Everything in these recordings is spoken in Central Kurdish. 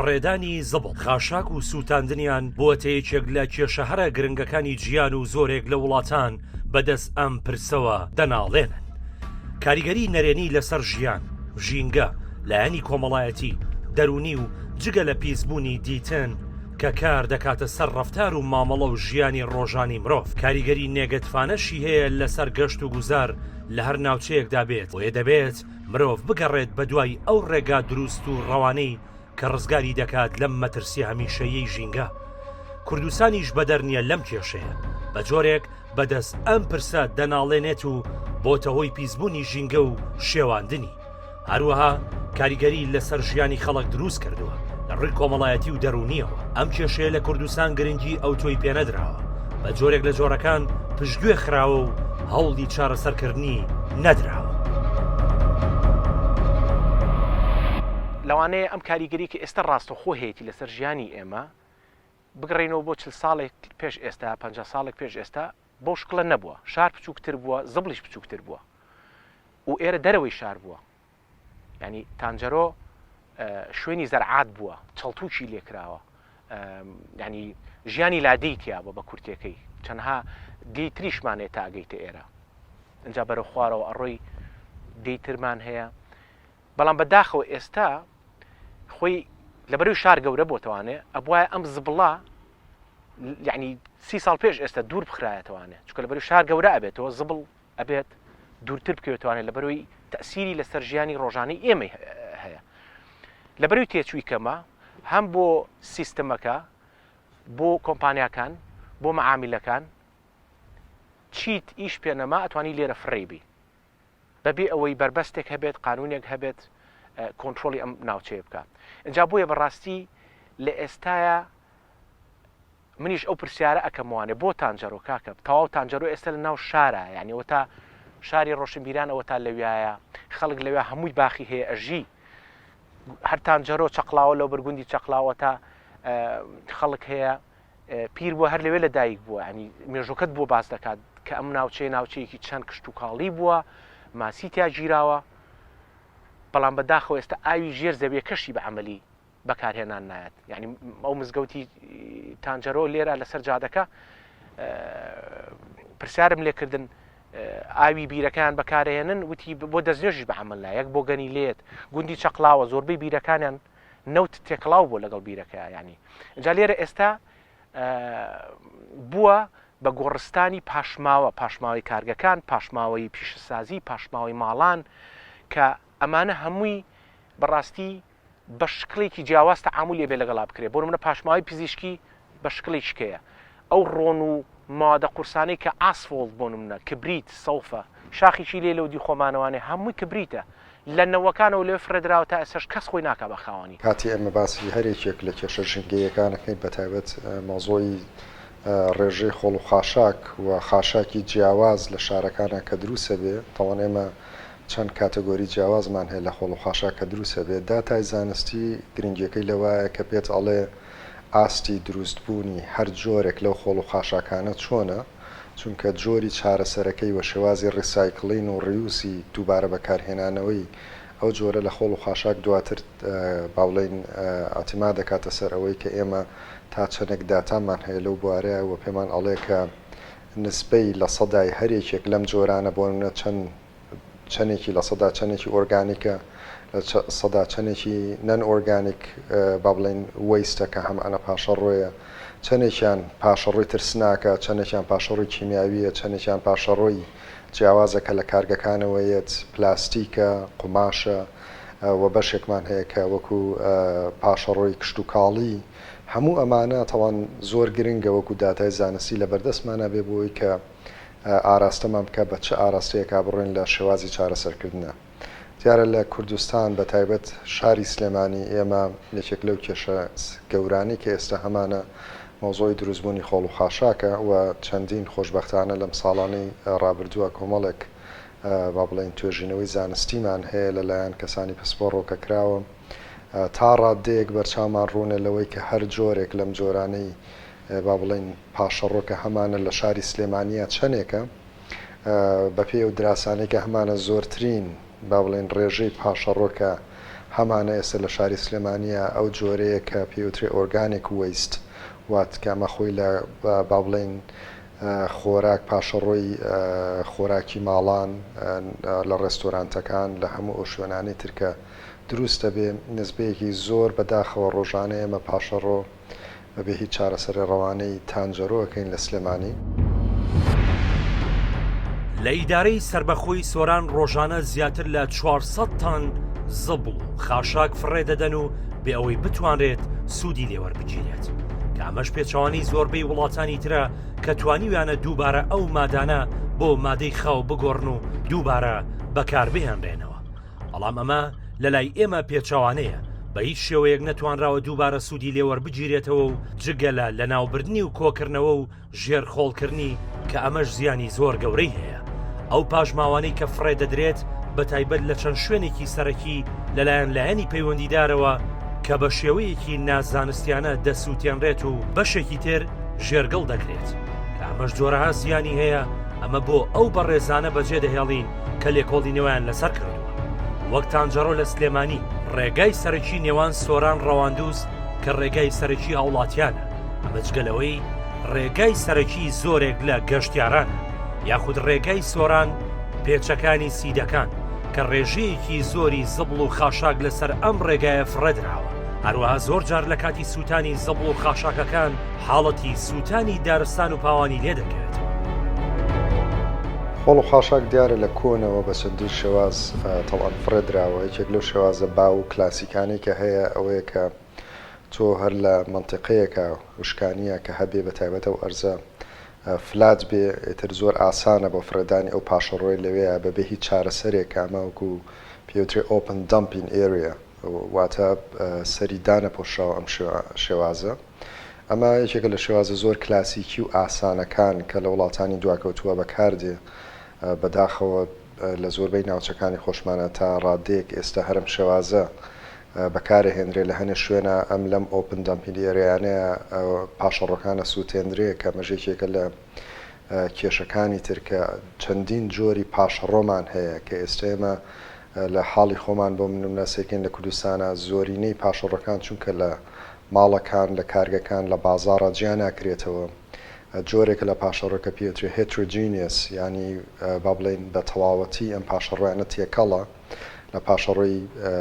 گەڕێدانی زبڵ خاشاک و سووتاندنیان بووە یەکێک لە کێشەهەرە گرنگەکانی گیان و زۆرێک لە وڵاتان بەدەست ئەم پرسەوە دەناڵێنن. کاریگەری نەرێنی لەسەر ژیان، ژینگە، لایەنی کۆمەڵایەتی، دەرونی و جگە لە پیسبوونی دیتن کە کار دەکاتە سەر ڕەفتار و مامەڵە و ژیانی ڕۆژانی مرۆڤ. کاریگەری نێگەتفانەشی هەیە لەسەر گەشت و گوزار لە هەر ناوچەیەکدا بێت، بۆیە دەبێت مرۆڤ بگەڕێت بە دوای ئەو ڕێگا دروست و ڕەوانەی کە ڕزگاری دەکات لەم مەترسی هەمیشەیەی ژینگە. کوردستانیش بەدەر نییە لەم کێشەیە، بە جۆرێک بەدەست ئەم پرسە دەناڵێنێت و بۆتە هۆی پیسبوونی ژینگە و شێواندنی. هەروەها کاریگەری لەسەر ژیانی خەڵک دروست کردووە لە ڕووی کۆمەڵایەتی و دەرونیەوە. ئەم کێشەیە لە کوردستان گرنگی ئەو تۆی پێنەدراوە، بە جۆرێک لە جۆرەکان پشتگوێ خراوە و هەوڵی چارەسەرکردنی نەدراوە. لەوانەیە ئەم کاریگەری کە ئێستا ڕاستەخۆ هەیەی لەسەر ژیانی ئێمە بگڕێنەوە بۆ 40 ساڵێک پێش ئێستا 50 ساڵێک پێش ئێستا بۆ شکڵە نەبووە، شار بچووکتر بووە، زبڵیش بچووکتر بووە و ئێرە دەرەوەی شار بووە. ینی تانجەرۆ شوێنی زەرعات بووە، چەڵتوکی لێکراوە، ینی ژیانی لادەی تیا بووە بە کورتەکەی، چەندها دێی تریشمانێت تا ئەگەیتە ئێرە. ئەجا بەرە خوارەوە ئەڕۆی دێی ترمان هەیە. بەڵام بەداخەوە ئێستا خۆی لەبەروی شار گەورە بۆتەوانێ ئەبواە ئەم زبڵە یعنی 30 ساڵ پێش ئێستا دوور بخرایەتەوانێت، چونکە لەبەروی شار گەورە ئەبێتەوە زبڵ ئەبێت دوورتر بکەوێتوانێت لەبەروی تەسیری لەسەر ژیانی ڕۆژانەی ئێمە هەیە. لەبەروی تێچووی کەمە هەم بۆ سیستەمەکە، بۆ کۆمپانیاکان، بۆ مەعامیلەکان چیت ئیش پێنەما ئەتوانی لێرە فڕێبی بەبێ ئەوەی بربەستێک هەبێت، قانونێک هەبێت کۆنتترۆلی ئەم ناوچەیە بکات. اینجا بۆیە بەڕاستی لە ئێستاە منیش ئەو پرسیارە ئەەکەموانێ بۆ تانجەرۆ کاکە تەواو تانجەرۆ ئێستا لە ناو شارە، یعنیەوە تا شاری ڕۆشنبیران ئەوە تا لەوایە خەڵک لەوێ هەمووی باخی هەیە ئەژی، هەر تانجەرۆ چەقلاوە لەو بەرگوندی چەقلاوە تا خەڵک هەیە پیر بووە هەر لەوێ لە دایک بووە، ینی مێژوکەت بۆ باز دەکات کە ئەم ناوچەیەکی چەند کشت و کاڵی بووە، ماسی تیا گیراوە. بەڵام بەداخەوە ئێستا ئاوی ژێر زەویە کەشی بە عەمەلی بەکارهێنان نایەت. یعنی ئەو مزگەوتی تانجەرۆ لێرە لەسەر جادەکە پرسیارم لێکردن ئاوی بیرەکان بەکارهێنن، وتی بۆ دەستنوێژش بە عەمەل نایە، یەک بۆ گەنی لێت گوندی چەقلاوە زۆربەی بیرەکانیان نەوت تێکڵاو بوو لەگەڵ بیرەکە. ینی اینجا لێرە ئێستا بووە بە گۆڕستانی پاشماوەی کارگەکان، پاشماوەی پیشەسازی، پاشماوەی ماڵان کە ئەمانە هەمووی بەڕاستی بە شکلێکی جیاواز تەعاملی بێ لەگەڵا بکرێت. بۆ نمونە پاشماوەی پزیشکی بە شکلێکیکەیە، ئەو ڕۆن و مادە قورسانەی کە ئاسفۆڵت بۆ نمونە کبریت سەوفە شاخیشی لێ لەو دی خۆمانەوانێ هەمووی کبریتە لە نەوەکانەوە لێ فرەدراوە تا ئێسش کەس خۆی ناکە بە خاوەنی. کاتی ئێمە باسی هەرێکێک لە کێشە ژینگەیەکانەکەین بەتایبەت مۆزۆی ڕێژەی خۆڵ و خاشاک و خاشاکی جیاواز لە شارەکانە کە دروسە بێ. تەواو ئێمە چەند کاتەگۆری جیاوازمان هەیە لە خۆڵ و خاشاک کە دروسە بێت. داتای زانستی گرنگیەکەی لەوایە کە پێت ئەڵێ ئاستی دروستبوونی هەر جۆرێک لەو خۆڵ و خاشاکانە چۆنە، چونکە جۆری چارەسەرەکەی وە شێوازی ڕیسایکڵین و ڕیوسی دووبارە بەکارهێنانەوەی ئەو جۆرە لە خۆڵ و خاشاک دواتر باوڵین ئاتیما دەکاتە سەر ئەوەی کە ئێمە تا چەندێک داتامان هەیە لەو بوارەیە و پێمان ئەڵێ کە نسبەی لە سەدای هەرێکێک لەم جۆرانە بۆ چەندێکی لە سەدا چەندێکی ئۆرگانیکە، سەدا چەندێکی نەن ئۆرگانیک با بڵێن وەیستەکە هەم ئەنە پاشەڕۆیە، چەندێکیان پاشەڕۆی ترسناکە، چەندێکیان پاشەڕۆی کیمیاویە، چەندێکیان پاشەڕۆی جیاوازەکە لە کارگەکانەوەیەت پلاستیکە، قوماشە و بەشێکمان هەیە کە وەکو پاشەڕۆی کشت و کاڵی. هەموو ئەمانە تەوان زۆر گرنگە وەکو داتای زانستی لە بەردەستمانە بێ بۆی کە ئاراستەمان بکە بە چه ئاراستەیەکا بڕۆین لە شێوازی چارەسەرکردنە. دیارە لە کوردستان بە تایبەت شاری سلێمانی ئێمە یەکێک لەو کێشە گەورانی کە ئێستا هەمانە مۆزۆی دروستبوونی خۆڵ و خاشاکە و چەندین خۆشبەختانە لەم ساڵانەی ڕابردووە کۆمەڵێک با بڵێن توێژینەوەی زانستیمان هەیە لەلایەن کەسانی پسپۆڕۆ کە کراوە تا ڕادەیەک بەرچاومان ڕوونە لەوەی کە هەر جۆرێک لەم جۆرانەی با بڵێن پاشەڕۆکە هەمانە لە شاری سلێمانیە چەندێکە بەپێ و دراسانێکە هەمانە زۆرترین با بڵێن ڕێژەی پاشەڕۆکە هەمانە ئێستا لە شاری سلێمانیە ئەو جۆرەیە کە پێوترێ ئۆرگانیک ویست وات کەمە خۆی لە با بڵێن خۆراک پاشەڕۆی خۆراکی ماڵان لە ڕێستۆرانتەکان لە هەموو ئەو شوێنانەی ترکە دروستە بێ نزبەیەکی زۆر بەداخەوە ڕۆژانە ئێمە پاشەڕۆ بەبێ هیچ چارەسەری ڕەوانەی تانجەرۆەکەین لە سلێمانی. لە ئیدارەی سربەخۆی سۆران ڕۆژانە زیاتر لە 400 تان زبڵ و خاشاک فڕێ دەدەن و بێ ئەوەی بتوانرێت سوودی لێوەربگیرێت کە ئەمەش پێچەوانی زۆربەی وڵاتانی ترە کە توانیویانە دووبارە ئەو مادانە بۆ مادەی خاو بگۆڕن و دووبارە بەکاربهێنرێنەوە. بەڵام ئەمە لە لای ئێمە پێچەوانەیە بە هیچ شێوەیەک نەتوانراوە دووبارە سوودی لێوەربگیرێتەوە و جگەلە لە ناوبردنی و کۆکردنەوە و ژێرخۆڵکردنی کە ئەمەش زیانی زۆر گەورەی هەیە. ئەو پاژماوانەی کە فڕێ دەدرێت بە تایبەت لە چەند شوێنێکی سەرەکی لەلایەن لایەنی پەیوەندیدارەوە کە بە شێوەیەکی نازانستیانە دەسووتێنرێت و بەشێکی تر ژێرگەڵ دەکرێت. ئەمەش جۆرەها زیانی هەیە. ئەمە بۆ ئەو بەڕێزانە بەجێ دەهێڵین کە لێکۆڵینەوەیان لەسەر کردووە. وەک تانجەڕۆ لە سلێمانی ڕێگای سەرەکی نێوان سۆران ڕەواندووس کە ڕێگای سەرەکی هاوڵاتیانە، ئەمە جگەلەوەی ڕێگای سەرەکی زۆرێک لە گەشتیارانە یاخود ڕێگای سۆران پێچەکانی سیدەکان کە ڕێژەیەکی زۆری زبڵ و خاشاک لەسەر ئەم ڕێگایە فڕێدراوە. هەروەها زۆر جار لە کاتی سووتانی زبڵ و خاشاکەکان حاڵەتی سووتانی دارستان و پاوانی لێ دەکرێت. خۆڵ و خاشاک دیارە لە کۆنەوە بە چەندین شێواز تەڵان فڕێدراوە. یەکێک لەو شێوازە با و کلاسیکانی کە هەیە ئەوەیە کە تۆ هەر لە منتیقەیەکە وشکانیە کە هەبێ بە تایبەتە و ئەرزە فلات بێ ئێتر زۆر ئاسانە بۆ فرەدانی ئەو پاشەڕۆی لەوەیە بەبێ هیچ چارەسەرێک ئەمەوەکو پێوترێ ئۆپن دەمپین ئێریا واتە سەریدانە پۆشاو ئەم شێوازە. ئەمە یەکێکە لە شێوازە زۆر کلاسیکی و ئاسانەکان کە لە وڵاتانی دواکەوتووە بەکاردێ بەداخەوە لە زۆربەی ناوچەکانی خۆشمانە تا ڕادەیەک ئێستا هەرم شێوازە بەکارهێنرێ لە هەنێ شوێنە ئەم لەم ئۆپن دەمپین ئێریانەیە پاشەڕۆکانە سووتێنرێ کە مەژێکێکە لە کێشەکانی ترکە چەندین جۆری پاشەڕۆمان هەیە کە ئێستا ئێمە لە حاڵی خۆمان بۆ منونەسێکین لە کوردستانە زۆرینەی پاشەڕۆکان چونکە لە ماڵەکان لە کارگەکان لە بازاڕە جیان ناکرێتەوە. جۆرێکە لە پاشەڕۆکە پێوترێ هێتروجینیەس ینی با بڵێن بە تەواوەتی ئەم پاشەڕۆیانە تێکەڵە لە پاشەڕۆی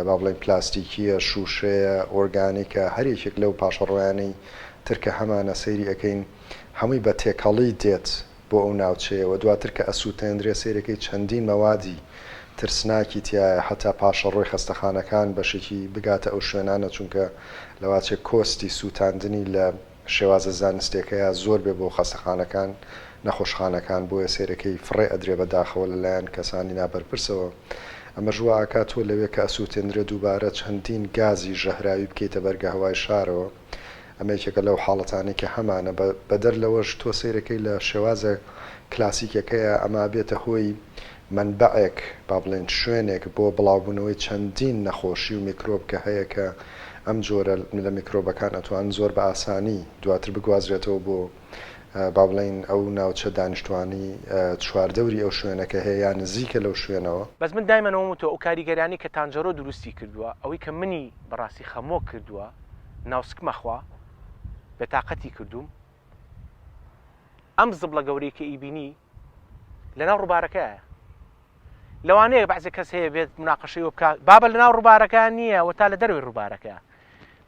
با بڵێن پلاستیکیە شوشەیە ئۆرگانیکە هەرێکێک لەو پاشەڕۆیانەی ترکە هەمانە سەیری ئەەکەین هەمووی بە تێکەڵی دێت بۆ ئەو ناوچەیەوە دواتر کە ئەسووتێنرێ سیرەکەی چەندین مەوادی ترسناکی تایە هەتا پاشەڕۆی خەستەخانەکان بەشێکی بگاتە ئەو شوێنانە چونکە لەواچێک کۆستی سووتاندنی لە شێوازە زانستێکەیە زۆر بێ بۆ خەستەخانەکان نەخۆشخانەکان بۆیە سیرەکەی فڕێ ئەدرێ بەداخەوە لەلایەن کەسانی نابەرپرسەوە. ئەمە ژوە ئاکات تۆ لەوێ کە ئەسووتێنرێ دووبارە چەندین گازی ژەهراوی بکەیتە بەرگە هەوای شارەوە. ئەمە یەکێکە لەو حاڵەتانی کە هەمانە بەدەر لەوەش تۆ سیرەکەی لە شێوازە کلاسیکەکەیە ئەمە بێتە هۆی منبعێک با بڵێن شوێنێک بۆ بڵاوبوونەوەی چەندین نەخۆشی و میکرۆب کە هەیە کە ئەم جۆرە لە میکرۆبەکان ئەتوان زۆر بە ئاسانی دواتر بگوازرێتەوە بۆ با بڵێن ئەو ناوچە دانیشتوانی چواردەوری ئەو شوێنەکە هەیە نزیکە لەو شوێنەوە. بەس من دایمەنەوە تۆ ئەو کاریگەرانی کە تانجەرۆ دروستی کردووە ئەوەی کە منی بەڕاستی خەمۆ کردووە ناوسکمەخوا بەتاقەتی کردوم ئەم زبڵە گەورەی کە ئیبینی لەناو ڕووبارەکەیە لەوانەیە بەعزێک کەس هەیە بێت مناقەشەی بکات بابە لەناو ڕووبارەکان نییە و تا لە دەروی ڕووبارەکە.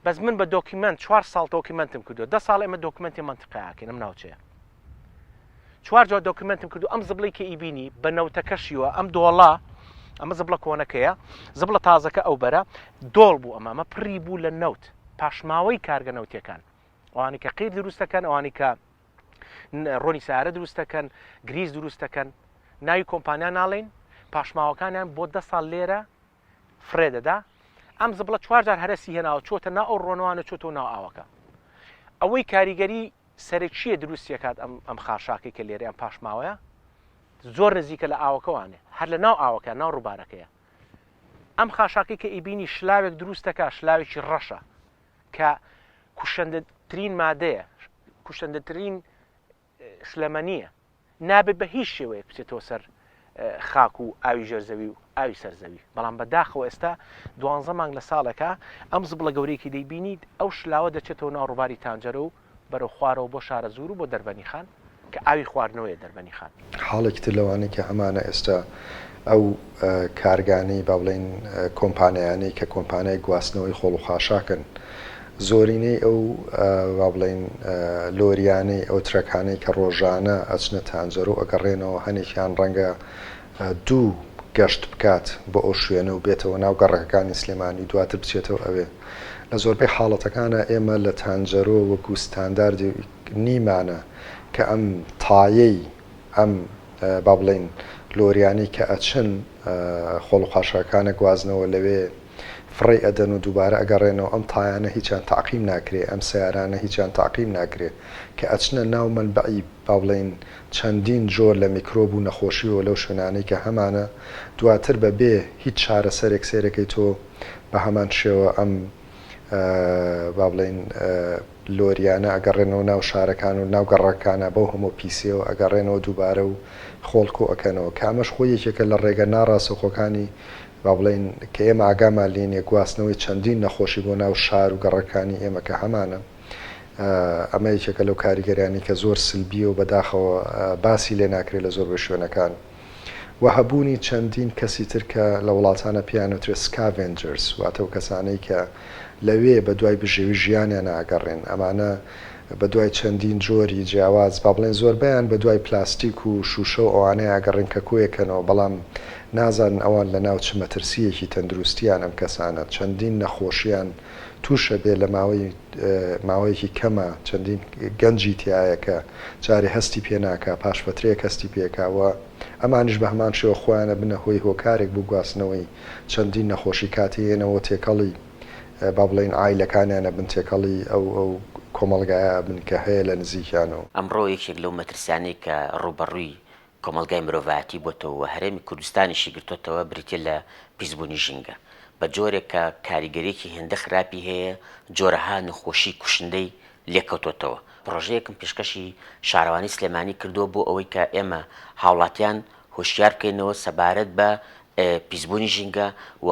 بەس من بە دۆکیمنت 4 ساڵ دۆکیمنتم کردو 10 ساڵ ئێمە دۆکیمنتی منتیقەیەکەین ئەم ناوچەیە 4 جار دۆکیمنتم کردو ئەم زبڵی کە ئیبینی بە نەوتەکەشیوە ئەم دۆڵە ئەمە زبڵە کۆنەکەیە زبڵە تازەکە ئەو بەرە دۆڵ بوو ئەمە پڕی بوو لە نەوت پاشماوەی کارگە نەوتیەکان ئەوانی کە قیر دروستەکەن ئەوانی کە ڕۆنی سیارە دروستەکەن گریز دروستەکەن ناوی کۆمپانیا ناڵێن پاشماوەکانیان بۆ 10 ساڵ لێرە فرێدەدا ئەم زبڵە 4 جار هەرسی هێناوە چۆتە ناو ئەو ڕۆنوانە چۆتەوە ناو ئاوەکە ئەوەی کاریگەری سەرچیە دروستیەکات ئەم خاشاکی کە لێرە ئەم پاشماوەیە زۆر نزیکە لە ئاوەکەوانێ هەر لە ناو ئاوەکە ناو ڕووبارەکەیە ئەم خاشاکی کە ئیبینی شلاوێک دروستەکە شلاوێکی ڕەشە کە کوشندەترین مادەیە کوشندەترین شلەمەنیە نابێت بە هیچ شێوەیەک بچێتەوە سەر خاک و ئاوی ژێرزەوی و ئاوی سەرزەوی بەڵام بەداخەوە ئێستا 12 مانگ لە ساڵەکە ئەم زبڵە گەورەیەکی دەیبینیت ئەو شلاوە دەچێتەوە ناو ڕووباری تانجەرە و بەرەو خوارەوە بۆ شارە زور و بۆ دەربەنی خان کە ئاوی خواردنەوەیە دەربەنی خان. حاڵێکی تر لەوانەیە کە هەمانە ئێستا ئەو کارگانی با بڵێن کۆمپانیانی کە کۆمپانیای گواستنەوەی خۆڵ و خاشاکن زۆرینەی ئەو با بڵێن لۆریانەی ئەو ترەکانەی کە ڕۆژانە ئەچنە تانجەر و ئەگەڕێنەوە هەنێکیان ڕەنگە دوو گەشت بکات بۆ ئەو شوێنە و بێتەوە ناو گەڕەکەکانی سلێمانی دواتر بچێتەوە ئەوێ لە زۆربەی حاڵەتەکانە ئێمە لە تانجەرۆ وەکو ستانداردی نیمانە کە ئەم تایەی ئەم با بڵێن لۆریانی کە ئەچن خۆڵ و خاشاکانە گوازنەوە لەوێ فڕی ئەدەن و دووبارە ئەگەڕێنەوە ئەم تایانە هیچیان تاقیم ناکرێ ئەم سیارانە هیچیان تاقیم ناکرێت کە ئەچنە ناو منبعی با بڵێن چەندین جۆر لە میکرۆب و نەخۆشیەوە لەو شوێنانەی کە هەمانە دواتر بەبێ هیچ چارەسەرێک سێرەکەی تۆ بە هەمان شێوە ئەم با بڵێن لۆریانە ئەگەڕێنەوە ناو شارەکان و ناو گەڕەکانە بەو هەموو پیسەوە ئەگەڕێنەوە دووبارە و خۆڵکۆ ئەەکەنەوە کامەش خۆی یەکێکە لە ڕێگە ناڕاستەخۆکانی با بڵێن کە ئێمە ئاگامان لێنێ گواستنەوەی چەندین نەخۆشی بۆ ناو شار و گەڕەکانی ئێمە کە هەمانە ئەمە یەکێکە لەو کاریگەرانی کە زۆر سلبیە و بەداخەوە باسی لێ ناکرێت لە زۆر بە شوێنەکان و هەبوونی چەندین کەسی ترکە لە وڵاتانە پیانوترێ سکاڤنجرز واتە و کەسانەی کە لەوێ بە دوای بژێوی ژیانیان ئاگەڕێن ئەمانە بە دوای چەندین جۆری جیاواز با بڵێن زۆربیان بە دوای پلاستیک و شوشە و ئەوانەیە ئاگەڕێن کە کۆیەکەنەوە بەڵام نازانن ئەوان لە ناو چ مەترسیەکی تەندروستیان ئەم کەسانە چەندین نەخۆشییان تووشە بێ لە ماوەیەکی کەمە چەندین گەنجی تایە کە جارێ هەستی پێناکە پاشفترەیەک هەستی پێکاوە ئەمانش بە هەمان شێوە خۆیانە بنە هۆی هۆکارێک بوو گواستنەوەی چەندین نەخۆشی کاتێنەوە تێکەڵی با بڵێن ئایلەکانیانە بن تێکەڵی ئەو کۆمەلگایە بن کە هەیە لە نزیکیانەوە ئەمڕۆ یەکێک لەو مەترسیانەی کە ڕوبەڕووی کۆمەلگای مرۆڤایەتی بۆتەوە هەرێمی کوردستانیشی گرتوتەوە بریتە لە پیسبوونی ژینگە بە جۆرێک کە کاریگەریەکی هێندە خراپی هەیە جۆرەها نەخۆشی کوشندەی لێکەوتۆتەوە پرۆژەیەکم پێشکەشی شارەوانی سلێمانی کردووە بۆ ئەوەی کە ئێمە هاوڵاتیان هۆشیار بکەینەوە سەبارەت بە پیسبوونی ژینگە و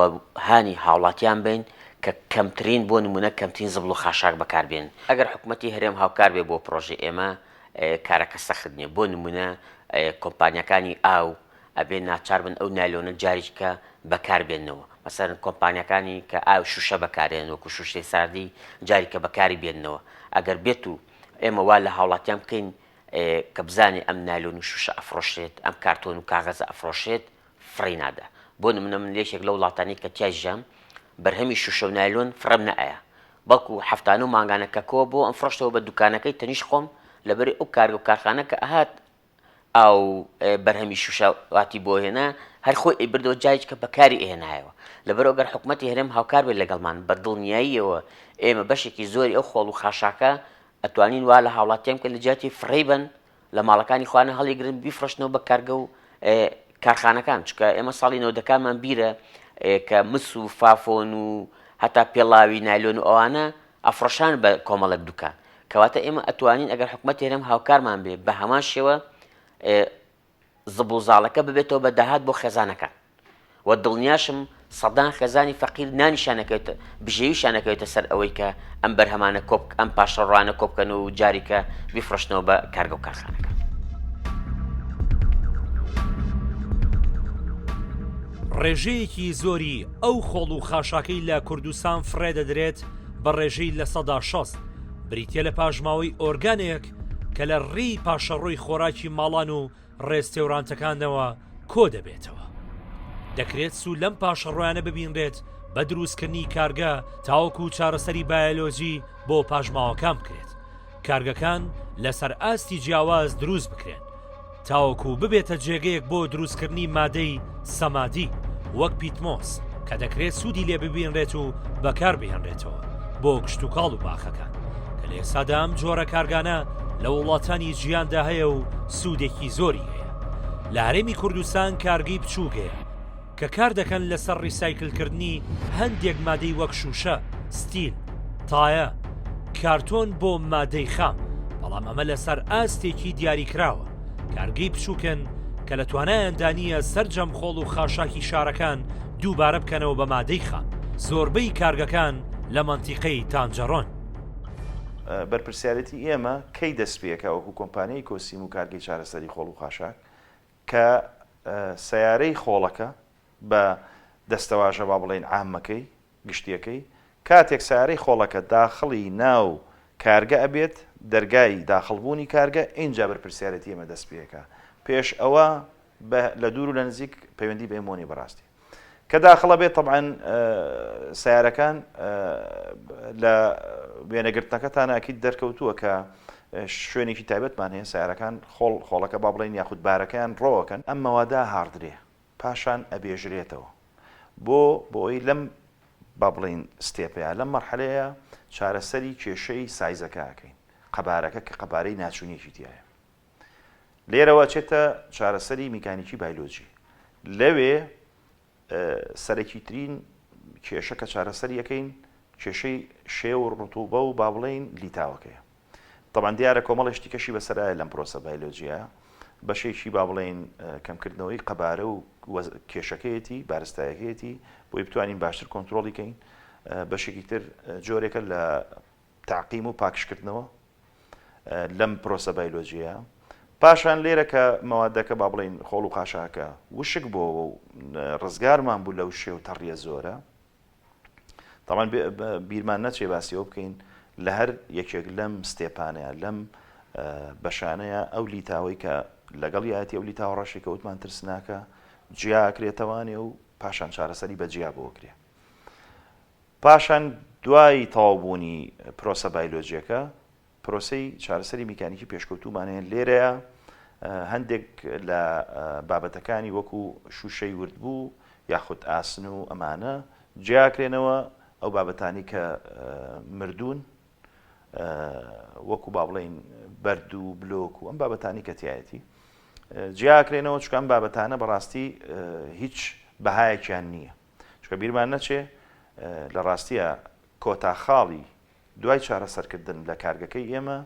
هانی هاوڵاتیان بین کە کەمترین بۆ نمونە کەمترین زبڵ و خاشاک بەکاربێن ئەگەر حکوومەتی هەرێم هاوکار بێ بۆ پرۆژێ ئێمە کارەکە سەخت نییە بۆ نمونە کۆمپانیەکانی ئاو ئەبێ ناچار بن ئەو نایلۆنە جاریکە بەکاربێنەوە مەسەرن کۆمپانیەکانی کە ئاو شوشە بەکارێن وەکو شوشەی ساردی جاریکە بەکاری بێنەوە ئەگەر بێت و ئێمە وا لە هاوڵاتیان بکەین کە بزانێ ئەم نایلۆن و شوشە ئەفرۆشێت ئەم کارتۆن و کاغەزە ئەفرۆشێت فڕی نادا بۆ نمونە من لێشێک لە وڵاتانی کە تیا ژەم بەرهەمی شوشە و نایلۆن فرەم نەئەیە بەڵکو هەفتانە و مانگانەکە کۆ بۆ ئەم فرۆشتەوە بە دوکانەکەی تەنیش خۆم لەبەر ئەو کارگە و کارخانە کە ئەهات ئەو بەرهەمی شوشەواتی بۆ هێنا هەر خۆی ئەیبردەوە جایش کە بەکاری ئێنایەوە لەبەر ئەگەر حکوومەتی هەرێم هاوکار بێت لەگەڵمان بە دڵنیاییەوە ئێمە بەشێکی زۆری ئەو خۆڵ و خاشاکە ئەتوانین وا لە هاوڵاتیان کە لە جیاتی فڕی بن لە ماڵەکانی خوانە هەڵیگرن بیفرۆشتنەوە بە کارگە و کارخانەکان چکە ئێمە ساڵی نەوەدەکانمان بیرە کە مس و فافۆن و هەتا پێڵاوی نایلۆن و ئەوانە ئەفرۆشان بە کۆمەڵک دوکان کەواتە ئێمە ئەتوانین ئەگەر حکوومەتی هەرێم هاوکارمان بێ بە هەمان شێوە زبڵزاڵەکە ببێتەوە بە داهات بۆ خێزانەکان و دڵنیاشم سەدان خێزانی فەقیر نانیشانەکەوێتە بژێویشانەکەوێتە سەر ئەوەی کە ئەم بەرهەمانە ئەم پاشەڕوانە کۆبکەن و جاریکە بیفرۆشتنەوە بە کارگە و کارخانەکە. ڕێژەیەکی زۆری ئەو خۆڵ و خاشاکەی لە کوردستان فڕێ دەدرێت بە ڕێژەی لە 160 بریتە لە پاژماوەی ئۆرگانێک کە لە ڕێی پاشەڕۆی خۆراکی ماڵان و ڕێستێورانتەکانەوە کۆ دەبێتەوە دەکرێت سوود لەم پاشەڕۆیانە ببینرێت بە دروستکردنی کارگە تاوەکو چارەسەری بایۆلۆژی بۆ پاژماوەکان بکرێت کارگەکان لەسەر ئاستی جیاواز دروست بکرێن تاوەکو ببێتە جێگەیەک بۆ دروستکردنی مادەی سەمادی وەک پیتمۆس کە دەکرێت سوودی لێ ببینرێت و بەکار بهێنرێتەوە بۆ گشت و کاڵ و باخەکان کە لە ئێستادا ئەم جۆرە کارگانە لە وڵاتانی جیاندا هەیە و سوودێکی زۆری هەیە لە هەرێمی کوردستان کارگەی بچووکەیە کە کار دەکەن لەسەر ڕیسایکلکردنی هەندێک مادەی وەک شوشە ستیل تایە کارتۆن بۆ مادەی خام بەڵام ئەمە لەسەر ئاستێکی دیاریکراوە کارگەی بچووکن کە لە توانایاندا نیە سەرجەم خۆڵ و خاشاکی شارەکان دووبارە بکەنەوە بە مادەی خام. زۆربەی کارگەکان لە مەنتیقەی تانجەڕۆن. بەرپرسیارەتی ئێمە کەی دەست پێکە وەکو کۆمپانیای کۆسیم و کارگەی چارەسەری خۆڵ و خاشاک کە سیارەی خۆڵەکە بە دەستەواژە با بڵێن عامەکەی گشتیەکەی کاتێک سیارەی خۆڵەکە داخڵی ناو کارگە ئەبێت دەرگای داخڵبوونی کارگە اینجا بەرپرسیارەتی ئێمە دەست پێکە. پێش ئەوە لە دوور و لە نزیک پەیوەندی بە ئێمۆنی بەڕاستی کە داخڵە بێت طبعاً سیارەکان لە وێنەگرتنەکەتان ئاکید دەرکەوتووە کە شوێنێکی تایبەتمان هەیە سیارەکان خۆڵەکە با بڵێن یاخود بارەکەیان ڕۆوەکەن ئەم مەوادە هاردرێ پاشان ئەبێژرێتەوە بۆی لەم با بڵێن ستێپەیە لەم مەرحەلەیە چارەسەری کێشەی سایزەکە ئەکەین قەبارەکە کە قەبارەی ناچوونیەکی تایە لێرەوە چێتە چارەسەری میکانیکی بایلۆجی لەوێ سەرەکی ترین کێشە کە چارەسەری یەکەین کێشەی شێو و ڕتوبە و با بڵێن لیتاوەکەیە. طبعاً دیارە کۆمەڵێشتی کەشی بەسەرایە لەم پرۆسە بایلۆجیە بەشێکی با بڵێن کەمکردنەوەی قەبارە و کێشەکەیەتی بارستایەکەیەتی بۆی بتوانین باشتر کۆنتترۆڵی کەین. بەشێکی تر جۆرێکە لە تعقیم و پاکشکردنەوە لەم پرۆسە بایلۆجیە. پاشان لێرە کە مەوادەکە با بڵێن خۆڵ و خاشاکە وشک بۆ و ڕزگارمان بوو لەو شێو تەڕیە زۆرە. تاوان بیرمان نەچێ باسیەوە بکەین لە هەر یەکێک لەم ستێپانەیە لەم بەشانەیە ئەو لیتاوەی کە لەگەڵ یاەتی ئەو لیتاوە ڕەشی کە وتمان ترسناکە جیاکرێتەوانێ و پاشان چارەسەری بە جیا بۆکرێ. پاشان دوای تەواوبوونی پرۆسە بایلۆجیەکە پرۆسەی چارەسەری میکانیکی پێشکەوتومانەیە لێرەیە هەندێک لە بابەتەکانی وەکو شوشەی وردبوو یاخود ئاسن و ئەمانە جیاکرێنەوە ئەو بابەتانی کە مردوون وەکو با بڵێن بەرد و بلۆک و ئەم بابەتانی کە تایەتی جیاکرێنەوە چکان بابەتانە بەڕاستی هیچ بەهایەکیان نییە چکە بیرمان نەچێ لە ڕاستیە کۆتاخاڵی دوای چارەسەرکردن لە کارگەکەی ئێمە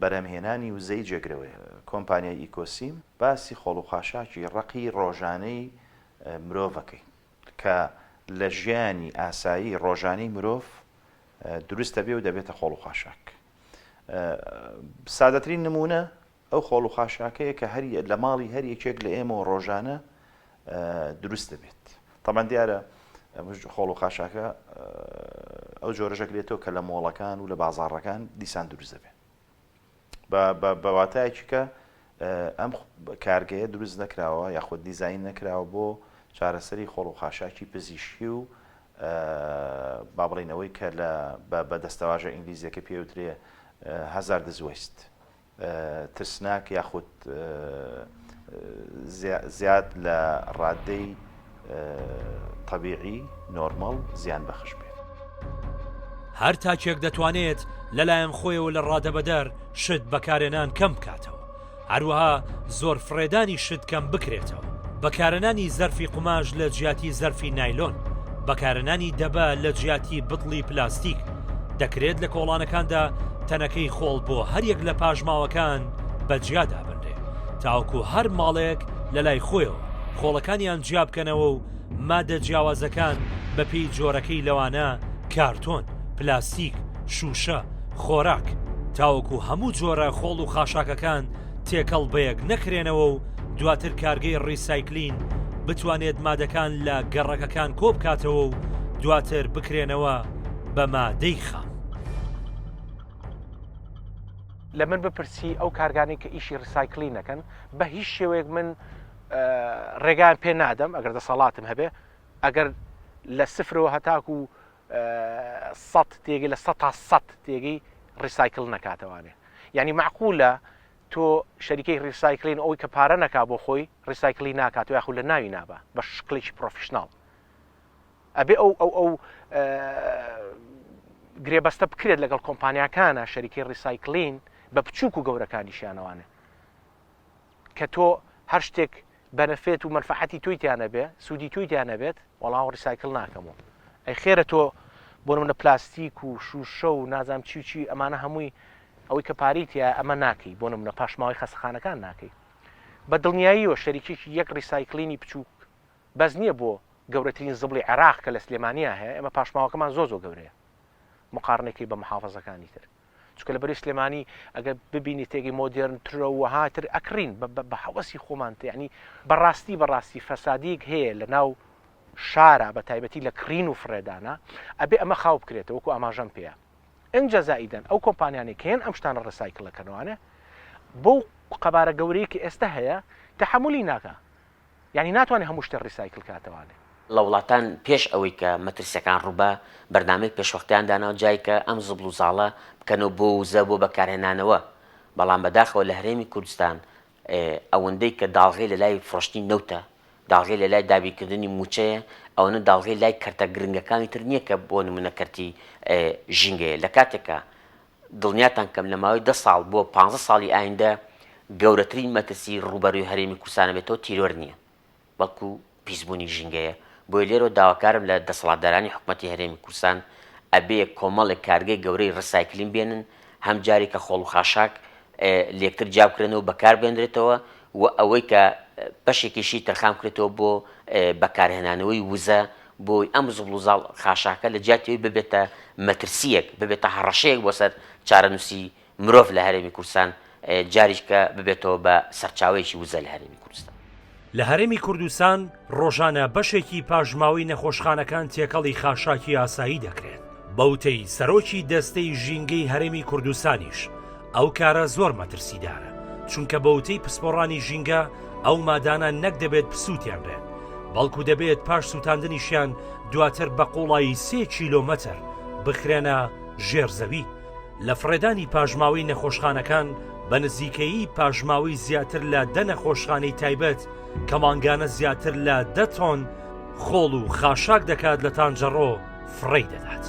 بەرەمهێنانی وزەی جێگرەوەی کۆمپانیای ئیکۆسیم باسی خۆڵ و خاشاکی ڕقی ڕۆژانەی مرۆڤەکەی کە لە ژیانی ئاسایی ڕۆژانەی مرۆڤ دروستە بێ و دەبێتە خۆڵ و خاشاک. سادەترین نمونە ئەو خۆڵ و خاشاکەیە کە لە ماڵی هەر یەکێک لە ئێمە ڕۆژانە دروست دەبێت. تەمان دیارە خۆڵ و خاشاکە ئەو جۆرەژەک لێتەوە کە لە مۆڵەکان و لە بازاڕەکان دیسان دروست دەبێت بەواتایەکی کە ئەم کارگەیە دروست نەکراوە یاخود دیزاین نەکراوە بۆ چارەسەری خۆڵ و خاشاکی پزیشکی و با بڵێنەوەی کە بە دەستەواژە ئینگلیزیەکە پێوترێ هازاردز وێست ترسناک یاخود زیاد لە ڕادەی طبیعی نۆرمەڵ زیان بەخش بێت. هەر تاکێک دەتوانێت لەلایەن خۆیەوە لە ڕادەبەدەر شت بەکارێنان کەم بکاتەوە. هەروەها زۆر فرێدانی شت کەم بکرێتەوە. بەکارێنانی زەرفی قوماش لە جیاتی زەرفی نایلۆن، بەکارێنانی دەبە لە جیاتی بتڵی پلاستیک دەکرێت لە کۆڵانەکاندا تەنەکەی خۆڵ بۆ هەریەک لە پاژماوەکان بەجیادا بنرێ تاوەکو هەر ماڵەیەک لە لای خۆیەوە خۆڵەکانیان جیا بکەنەوە و مادە جیاوازەکان بەپێی جۆرەکەی لەوانە کارتۆن، پلاستیک، شوشە، خۆراک تاوەکو هەموو جۆرە خۆڵ و خاشاکەکان تێکەڵ بەیەک نەکرێنەوە و دواتر کارگەی ڕیسایکلین بتوانێت مادەکان لە گەڕەکەکان کۆ بکاتەوە و دواتر بکرێنەوە بە مادەی خام. لە من بپرسی ئەو کارگانی کە ئیشی ڕیسایکلی نەکەن بە هیچ شێوەیەک من ڕێگان پێ نادەم ئەگەر دەسەڵاتم هەبێ ئەگەر لە سفرەوە هەتاکو و 100 تێگەی لە 100 تا 100 تێگەی ڕیسایکل نەکاتەوانێ. یعنی معقولە تۆ شەریکەی ڕیسایکلین ئەوی کە پارە نەکا بۆ خۆی ڕیسایکلی ناکات و یاخود لە ناوی نابە بە شکلێکی پرۆفیشناڵ ئەبێ ئەو گرێبەستە بکرێت لەگەڵ کۆمپانیاکانە شەریکەی ڕیسایکلین بە بچووک و گەورەکانیشیانەوانێ کە تۆ هەر شتێک بەنەفێت و منفعەتی تویتیانە بێ سوودی تویتیانە بێت وەڵاو ڕیسایکل ناکەمەوە. ئەی خێرە تۆ بۆ منە پلاستیک و شوشە و نازام چی ئەمانە هەمووی ئەوەی کە پاریتە ئەمە ناکەی بۆ منە پاشماوەی خەسەخانەکان ناکەی بە دڵنیاییەوە شەریکێکی یەک ڕیسایکلینی بچووک بەس نییە بۆ گەورەترین زبڵی عێراق کە لە سلێمانیا هەیە ئێمە پاشماوەکەمان زۆ گەورەیە مقارنەکەی بە محافەزەکانی تر چکە لە بەری سلێمانی ئەگە ببینی تێگەی مۆدرنترە و هاتر ئەکرین بە حەوەسی خۆمان یعنی بەڕاستی فەسادیک هەیە لە ناو شارە بە تایبەتی لە کرین و فرێدانە ئەبێ ئەمە خاو بکرێتەوە وەکو ئاماژەم پێەیە ئەنجە زائیدەن ئەو کۆمپانیانێک هێن ئەم شتانە ڕسایکلەکەنەوەانە بۆ قەبارە گەورەیەکی ئێستا هەیە تەحملی ناکە یعنی ناتوانێت هەموو شتە ڕیسایکل کاتەوانێ لە وڵاتان پێش ئەوەی کە مەترسیەکان ڕووبە بەرنامەی پێشوەختیان داناوە جای کە ئەم زبڵ و زاڵە بکەنەوە بۆ وزە بۆ بەکارهێنانەوە بەڵام بەداخەوە لە هەرێمی کوردستان ئەوەندەی کە داڵغی لە لای فرۆشتی نەوتە داڵغی لە لای دابیکردنی موچەیە ئەوەنە داڵغی لای کەرتە گرنگەکانی تر نییە کە بۆ نمونەکەرتی ژینگەیە لە کاتێکە دڵنیاتان کەم لە ماوەی 10 ساڵ بۆ 15 ساڵی ئایندە گەورەترین مەترسی ڕوبەروی هەرێمی کوردستانە بێتەوە تیرۆر نییە بەڵکو پیسبوونی ژینگەیە بۆی لێرە داواکارم لە دەسەڵاتدارانی حکوومەتی هەرێمی کوردستان ئەبێ کۆمەڵێک کارگەی گەورەی ڕسایکلین بێنن هەم جاری کە خۆڵ و خاشاک لێکتر جابکرێنەوە بەکار بێنرێتەوە و ئەوەی کە بەشێکیشی تەرخام کرێتەوە بۆ بەکارهێنانەوەی وزە بۆی ئەم زبڵ و زاڵ خاشاکە لە جیاتەوەی ببێتە مەترسیەک ببێتە هەڕەشەیەک بۆ سەر چارەنووسی مرۆڤ لە هەرێمی کوردستان جاریشکە ببێتەوە بە سەرچاوەیەکی وزە لە هەرێمی کوردستان. لە هەرێمی کوردستان ڕۆژانە بەشێکی پاژماوی نەخۆشخانەکان تێکەڵی خاشاکی ئاسایی دەکرێت. بەوتەی سەرۆکی دەستەی ژینگەی هەرێمی کوردستانیش ئەو کارە زۆر مەترسیدارە چونکە بەوتەی پسپۆڕانی ژینگە ئەو مادانە نەک دەبێت پسووتیان بێت بەڵکو دەبێت پاش سووتاندنیشیان دواتر بە قوڵایی 3 کیلۆمەتر بخرێنە ژێرزەوی. لە فرێدانی پاژماوی نەخۆشخانەکان بە نزیکەیی پاژماوی زیاتر لە 10 نەخۆشخانەی تایبەت کە مانگانە زیاتر لە 10 تۆن خۆڵ و خاشاک دەکات لە تانجەڕۆ فڕێی دەدات.